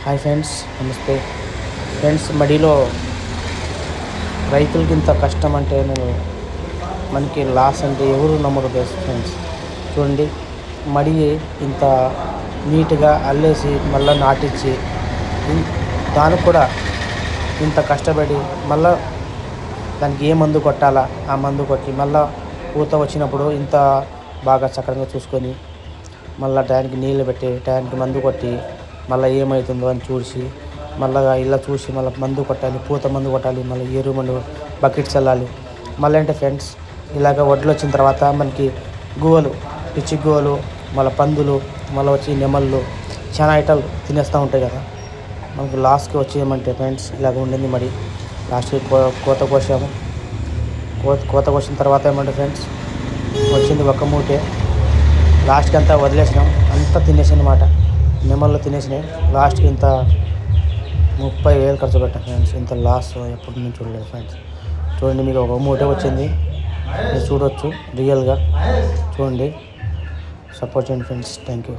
Hi friends, నమస్తే friends. మడిలో రైతులకి ఇంత కష్టం అంటే మనకి లాస్ అంటే ఎవరు నమ్మరు ఫ్రెండ్స్. చూడండి, మడి ఇంత నీట్గా అల్లేసి మళ్ళీ నాటించి దానికి కూడా ఇంత కష్టపడి మళ్ళీ దానికి ఏ మందు కొట్టాలా ఆ మందు కొట్టి మళ్ళీ పూత వచ్చినప్పుడు ఇంత బాగా చక్కగా చూసుకొని మళ్ళీ ట్యాంక్కి నీళ్ళు పెట్టి ట్యాంక్కి మందు కొట్టి మళ్ళీ ఏమవుతుందో అని చూసి మళ్ళీ ఇలా చూసి మళ్ళీ మందు కొట్టాలి, పూత మందు కొట్టాలి, మళ్ళీ ఎరువు మందు బకెట్స్ వెళ్ళాలి. మళ్ళీ అంటే ఫ్రెండ్స్, ఇలాగ వడ్లు వచ్చిన తర్వాత మనకి గువ్వలు, పిచ్చి గువ్వలు, మళ్ళీ పందులు, మళ్ళీ వచ్చి నెమళ్ళు చాలా ఐటాలు తినేస్తూ ఉంటాయి కదా. మనకి లాస్ట్కి వచ్చేయమంటే ఫ్రెండ్స్ ఇలాగ ఉండింది. మరి లాస్ట్కి కోత కోసాము. కోత కోసిన తర్వాత ఏమంటే ఫ్రెండ్స్ వచ్చింది ఒక మూటే. లాస్ట్కి అంతా వదిలేసినాం, అంతా తినేసాను అన్నమాట. నెమళ్ళు తినేసినాయి. లాస్ట్కి ఇంత 30,000 ఖర్చు పెట్టాం ఫ్రెండ్స్. ఇంత లాస్ ఎప్పుడు నేను చూడలేదు ఫ్రెండ్స్. చూడండి, మీకు ఒక మూటే వచ్చింది, మీరు చూడవచ్చు రియల్గా. చూడండి, సపోర్ట్ చేయండి ఫ్రెండ్స్. Thank you.